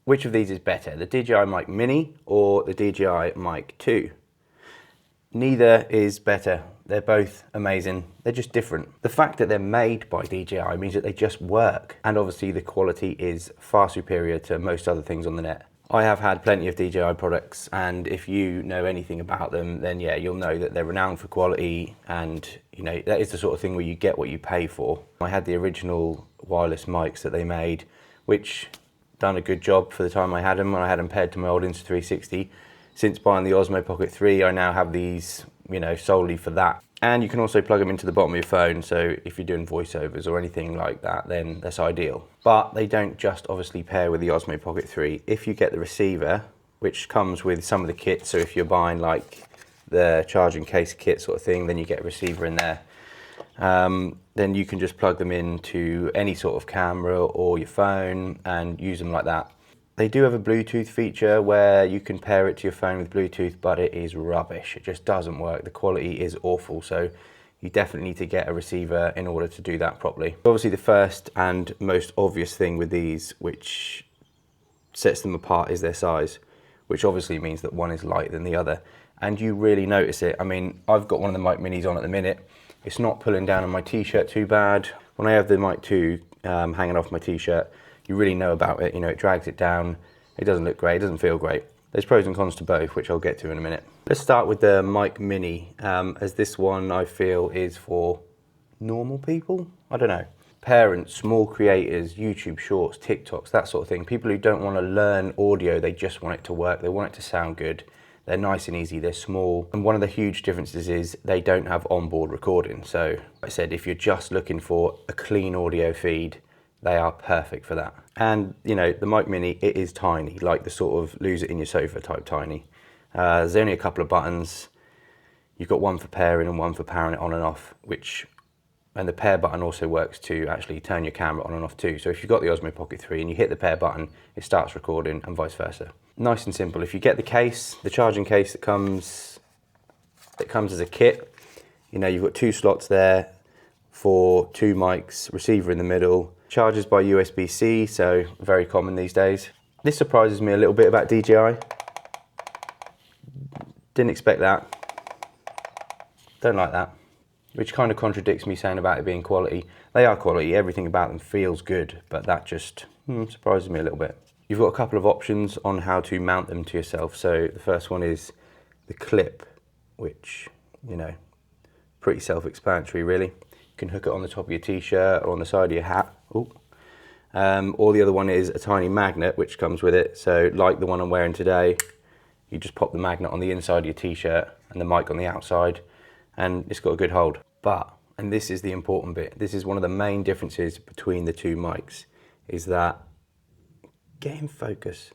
Which of these is better, the DJI Mic Mini or the DJI Mic 2? Neither is better. They're both amazing. They're just different. The fact that they're made by DJI means that they just work. And obviously the quality is far superior to most other things on the net. I have had plenty of DJI products, and if you know anything about them, then yeah, you'll know that they're renowned for quality, and you know, that is the sort of thing where you get what you pay for. I had the original wireless mics that they made, which done a good job for the time I had them, and I had them paired to my old Insta360. Since buying the Osmo Pocket 3, I now have these, you know, solely for that. And you can also plug them into the bottom of your phone, so if you're doing voiceovers or anything like that, then that's ideal. But they don't just obviously pair with the Osmo Pocket 3. If you get the receiver, which comes with some of the kit, so if you're buying like the charging case kit sort of thing, then you get a receiver in there. Then you can just plug them into any sort of camera or your phone and use them like that. They do have a Bluetooth feature where you can pair it to your phone with Bluetooth, but it is rubbish. It just doesn't work. The quality is awful, so you definitely need to get a receiver in order to do that properly. Obviously the first and most obvious thing with these, which sets them apart, is their size, which obviously means that one is lighter than the other. And you really notice it. I mean, I've got one of the Mic Minis on at the minute. It's not pulling down on my t-shirt too bad. When I have the Mic 2 hanging off my t-shirt, you really know about it. You know, it drags it down. It doesn't look great, it doesn't feel great. There's pros and cons to both, which I'll get to in a minute. Let's start with the Mic Mini, as this one I feel is for normal people. I don't know. Parents, small creators, YouTube shorts, TikToks, that sort of thing. People who don't want to learn audio, they just want it to work. They want it to sound good. They're nice and easy, they're small. And one of the huge differences is they don't have onboard recording. So like I said, if you're just looking for a clean audio feed, they are perfect for that. And you know, the Mic Mini, it is tiny, like the sort of lose it in your sofa type tiny. There's only a couple of buttons. You've got one for pairing and one for powering it on and off, and the pair button also works to actually turn your camera on and off too. So if you've got the Osmo Pocket 3 and you hit the pair button, it starts recording and vice versa. Nice and simple. If you get the case, the charging case that comes as a kit, you know, you've got two slots there for two mics, receiver in the middle, charges by USB-C, so very common these days. This surprises me a little bit about DJI. Didn't expect that. Don't like that. Which kind of contradicts me saying about it being quality. They are quality, everything about them feels good, but that just surprises me a little bit. You've got a couple of options on how to mount them to yourself. So the first one is the clip, which, you know, pretty self-explanatory really. You can hook it on the top of your t-shirt or on the side of your hat. Or the other one is a tiny magnet which comes with it. So like the one I'm wearing today, you just pop the magnet on the inside of your t-shirt and the mic on the outside, and it's got a good hold. But, and this is the important bit, this is one of the main differences between the two mics, is that, get in focus,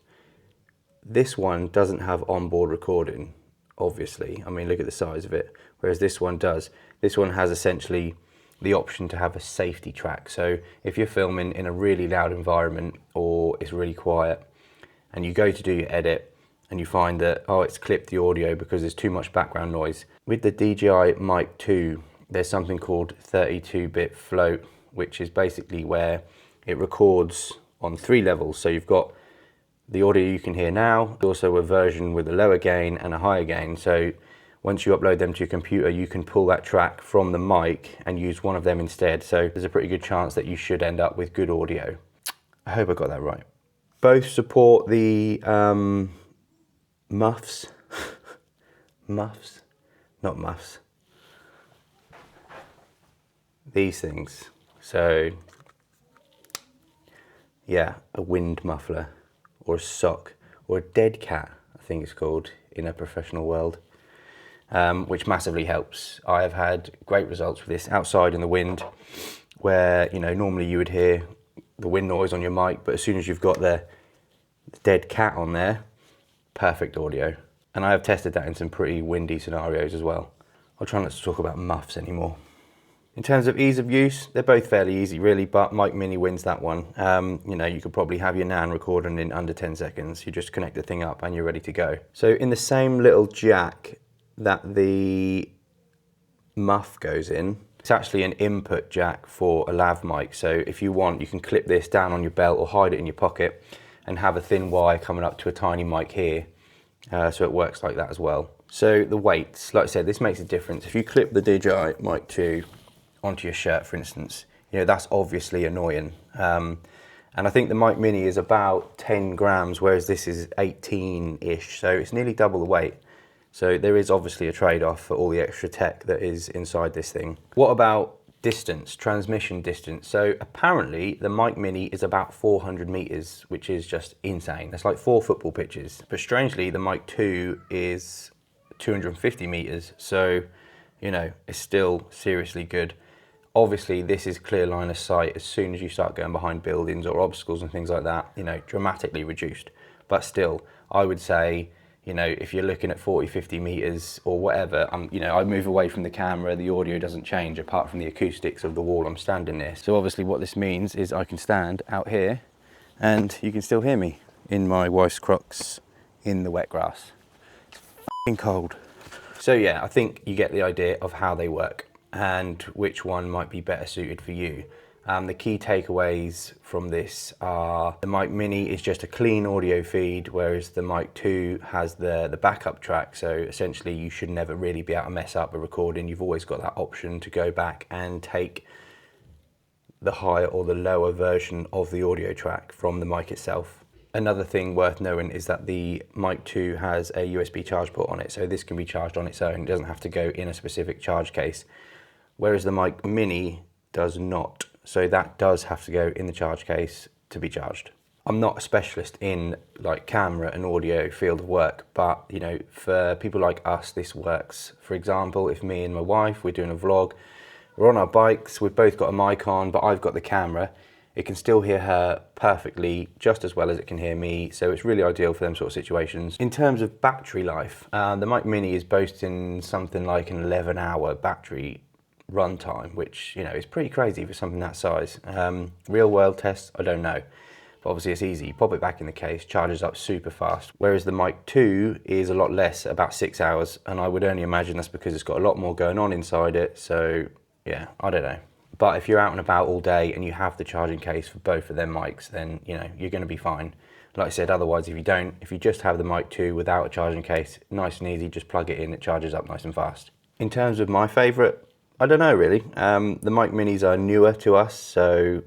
this one doesn't have onboard recording, obviously. I mean, look at the size of it, whereas this one does. This one has essentially the option to have a safety track. So if you're filming in a really loud environment or it's really quiet and you go to do your edit and you find that, oh, it's clipped the audio because there's too much background noise. With the DJI Mic 2, there's something called 32-bit float, which is basically where it records on 3 levels. So you've got the audio you can hear now, also a version with a lower gain and a higher gain. So once you upload them to your computer, you can pull that track from the mic and use one of them instead. So there's a pretty good chance that you should end up with good audio. I hope I got that right. Both support the muffs. Muffs? Not muffs. These things. So, yeah, a wind muffler or a sock or a dead cat, I think it's called in a professional world. Which massively helps. I have had great results with this outside in the wind, where, you know, normally you would hear the wind noise on your mic, but as soon as you've got the dead cat on there, perfect audio. And I have tested that in some pretty windy scenarios as well. I'll try not to talk about muffs anymore. In terms of ease of use, they're both fairly easy really, but Mic Mini wins that one. You know, you could probably have your Nan recording in under 10 seconds. You just connect the thing up and you're ready to go. So in the same little jack that the muff goes in, it's actually an input jack for a lav mic. So if you want, you can clip this down on your belt or hide it in your pocket, and have a thin wire coming up to a tiny mic here. So it works like that as well. So the weights, like I said, this makes a difference. If you clip the DJI Mic 2 onto your shirt, for instance, you know, that's obviously annoying. And I think the Mic Mini is about 10 grams, whereas this is 18-ish, so it's nearly double the weight. So there is obviously a trade-off for all the extra tech that is inside this thing. What about distance, transmission distance? So apparently the Mic Mini is about 400 meters, which is just insane. That's like 4 football pitches. But strangely, the Mic 2 is 250 meters. So, you know, it's still seriously good. Obviously, this is clear line of sight as soon as you start going behind buildings or obstacles and things like that, you know, dramatically reduced. But still, I would say, you know, if you're looking at 40, 50 meters or whatever, you know, I move away from the camera, the audio doesn't change apart from the acoustics of the wall I'm standing near. So obviously what this means is I can stand out here and you can still hear me in my wife's Crocs in the wet grass. It's f***ing cold. So yeah, I think you get the idea of how they work and which one might be better suited for you. The key takeaways from this are the Mic Mini is just a clean audio feed, whereas the Mic 2 has the backup track. So essentially you should never really be able to mess up a recording. You've always got that option to go back and take the higher or the lower version of the audio track from the mic itself. Another thing worth knowing is that the Mic 2 has a USB charge port on it. So this can be charged on its own. It doesn't have to go in a specific charge case. Whereas the Mic Mini does not. So that does have to go in the charge case to be charged. I'm not a specialist in like camera and audio field of work, but you know, for people like us, this works. For example, if me and my wife, we're doing a vlog, we're on our bikes, we've both got a mic on, but I've got the camera, it can still hear her perfectly, just as well as it can hear me. So it's really ideal for them sort of situations. In terms of battery life, the Mic Mini is boasting something like an 11-hour battery runtime, which, you know, is pretty crazy for something that size. Real world tests, I don't know, but obviously it's easy. You pop it back in the case, charges up super fast, whereas the Mic 2 is a lot less, about 6 hours, and I would only imagine that's because it's got a lot more going on inside it. So yeah, I don't know. But if you're out and about all day and you have the charging case for both of them mics, then you know you're going to be fine. Like I said, otherwise if you don't, if you just have the Mic 2 without a charging case, nice and easy, just plug it in, it charges up nice and fast. In terms of my favourite, I don't know really. The Mic Minis are newer to us, so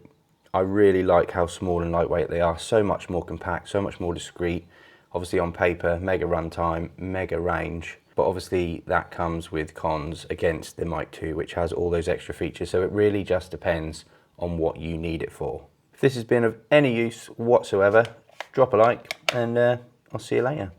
I really like how small and lightweight they are. So much more compact, so much more discreet. Obviously on paper, mega runtime, mega range. But obviously that comes with cons against the Mic 2, which has all those extra features. So it really just depends on what you need it for. If this has been of any use whatsoever, drop a like and I'll see you later.